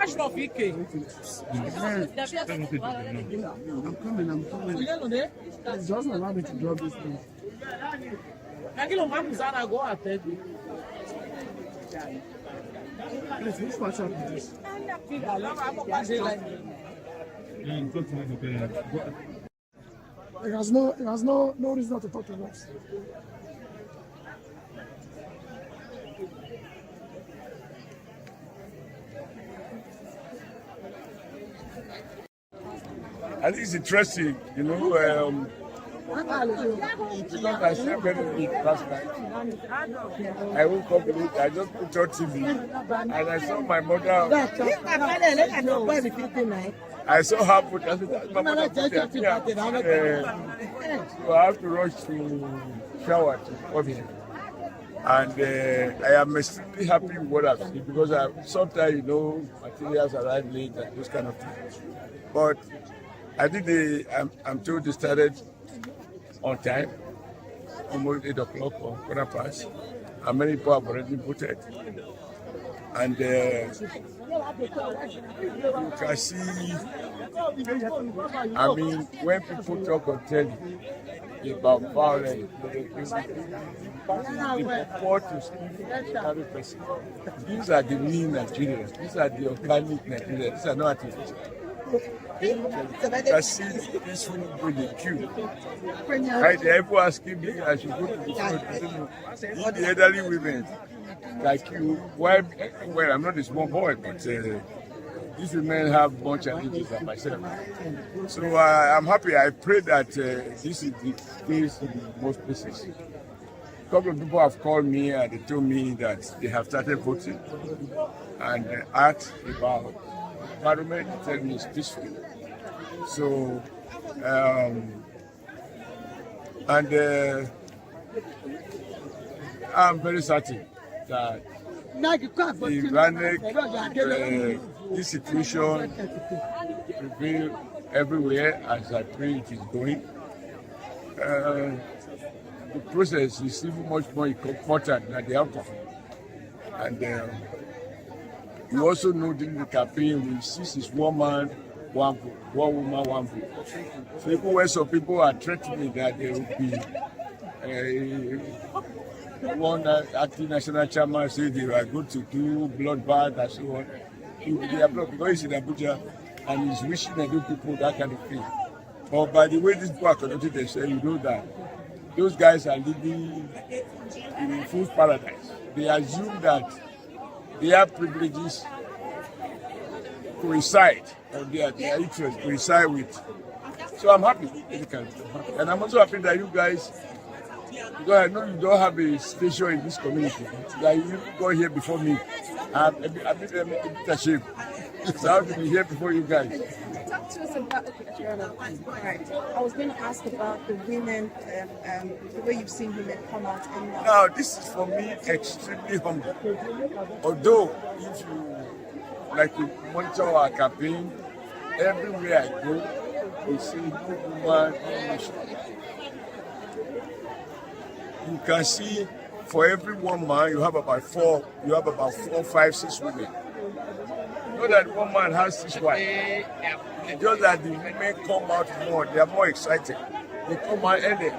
much of EK? I'm coming. Just allow me to drop this thing. Go ahead. Please, which WhatsApp is this? It has no reason to talk to us. And it's interesting, you know, because I slept very late last night. I woke up late, I just put on TV and I saw my mother. I saw her put my mother put her so I have to rush to shower to come here. And I am extremely happy with what I've seen because sometimes, you know, materials arrive late and those kind of things. But I think I'm told they started on time, almost 8 o'clock or quarter past, and many people have already voted. And you can see, I mean, when people talk on telly about violence, they purport to speak every person. These are the real Nigerians, these are the organic Nigerians, these are not artificial. You can see this woman with the queue. Right, people asking me I should go to the front. The elderly women like you, well, I'm not a small boy, but these women have more challenges than myself. So I'm happy. I pray that this is the case in most places. A couple of people have called me and they told me that they have started voting and asked about environment, tell me it's peaceful. So, I'm very certain that the Iranic institution prevail everywhere as I pray it is going. The process is even much more important than the outcome. And you also know during the campaign, we see this one man, one vote, one woman, one vote. So even when some people are threatening that there will be one acting national chairman say they are going to do bloodbath and so on, they are blocked because he's in Abuja and he's wishing to do people that kind of thing. But by the way these people are conducting themselves, you know that those guys are living in a fool's paradise. They assume that their privileges coincide, or their interests coincide with. So I'm happy, and I'm also happy that you guys, because I know you don't have a station in this community, that you got here before me. I'm a bit ashamed. So I have to be here before you guys. Talk to us about right. I was going to ask about the women, the way you've seen women come out. Now, this is for me extremely humble. Although, if you like to monitor our campaign, everywhere I go, we see no woman, no nation. You can see for every one man, you have about four, 5, 6 women. Not that one man has 6 wives. It's just that the women come out more, they are more excited. They come out early.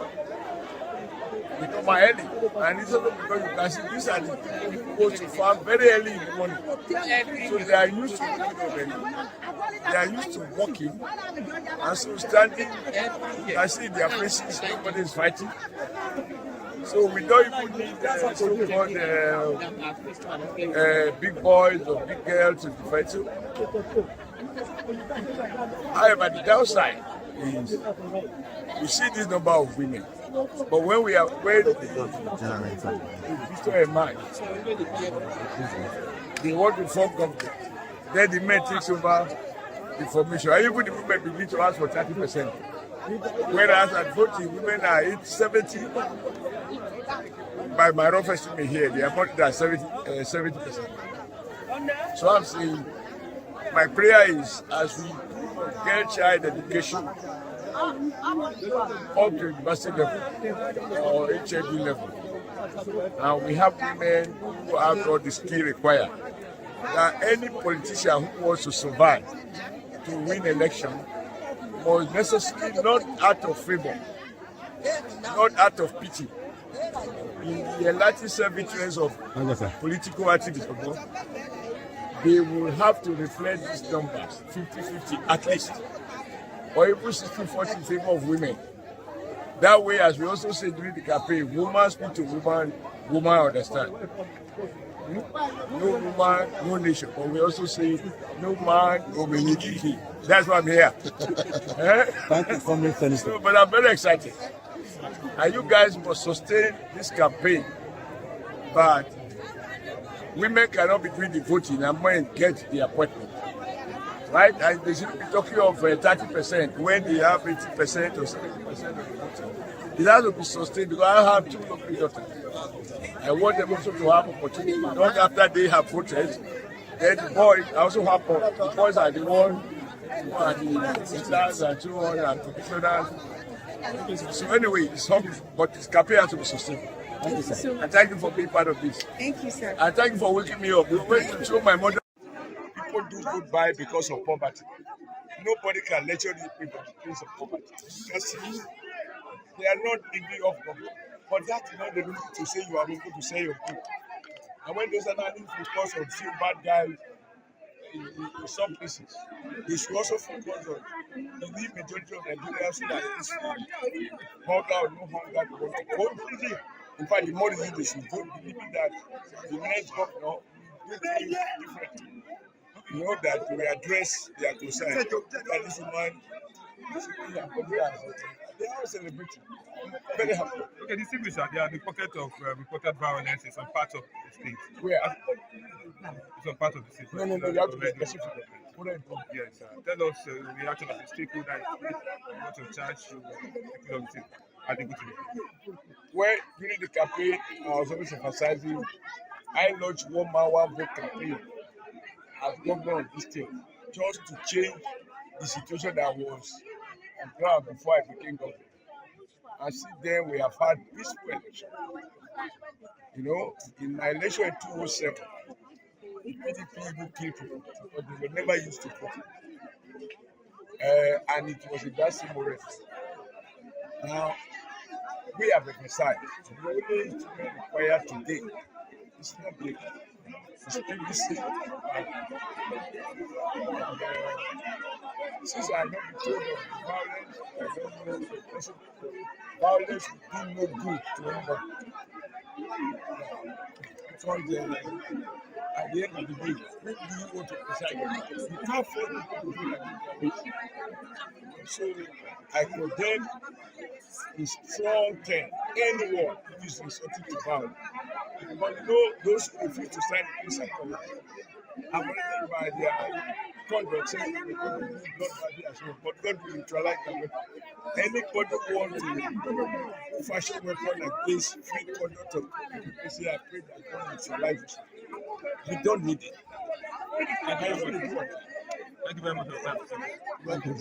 And it's also because you can see these are the people who go to farm very early in the morning. So they are used to working already. They are used to walking. And so standing, you can see their faces, everybody is fighting. So we don't even need so-called big boys or big girls to fight. So, however, the downside is we see this number of women, but when we are destroy a man, they want to form government. Then the men takes over the formation. And even the women begin to ask for 30%. Whereas at voting, women are 70. By my rough estimate here, they are more than 70%. So I'm saying, my prayer is as we get child education up to university level or HND level, and we have women who have all the skill required, that any politician who wants to survive to win election must necessarily, not out of favor, not out of pity, in the enlightened self-interest of political activists, they will have to reflect these numbers 50-50 at least, or even 60-40 in favor of women. That way, as we also say during the campaign, woman speak to woman, woman understand. No woman, no nation. But we also say no man, no community. That's why I'm here. Thank you for me, so, but I'm very excited. And you guys must sustain this campaign. But women cannot be doing the voting and men get the appointment. Right? And they should be talking of 30% when they have 80% or 70% of the voting. It has to be sustained because I have two lovely daughters. I want them also to have opportunity. Not after they have voted, then the boys, I also have the boys are the ones who are the sisters and so on and professionals. So anyway, it's hungry, but this campaign has to be sustained. Thank you, sir. And thank you for being part of this. Thank you, sir. And thank you for waking me up. We went to show my mother. People do goodbye because of poverty. Nobody can lecture these people because of poverty. Because they are not in the of government. But that is not the reason to say you are able to say your good. And when those are not because of few bad guys in some places, they should also focus on the majority of Nigerians who are in hunger or no hunger. Vote easy. In fact, the more easy they should vote, believing that the next governor will do things differently. You know that we address their concern. That this woman, they are celebrating. Very happy. Okay, the secrets they are the pocket of reported violence in some parts of the state. Where? Some part of the state. No, you have to be specific. Yes, tell us the reaction of the stakeholder not in charge to the state. Well, during the campaign, I was always emphasizing I launched 1 man 1 vote campaign as governor of this state just to change the situation that was on ground before I became governor. And since then, we have had peaceful election. You know, in my election in 2007, the PDP even killed people, but they were never used to vote. And it was a that same arrest. Now, we have emphasized the only instrument required today is not big. It's PVC. Since I have not been told of violence, I don't know the person. Violence will do no good to anybody. Because at the end of the day, who do you want to decide? You can't force people to do that. So I condemn the strong term, anyone who is resorting to violence. But you know, those who refuse to sign the peace accord are monitored by their conduct saying they don't do blood body as well, but God will neutralize them. Anybody who wants to fashion weapon against free conduct of democracy, I pray that God neutralize it. We don't need it. Thank you very much for your time. Thank you.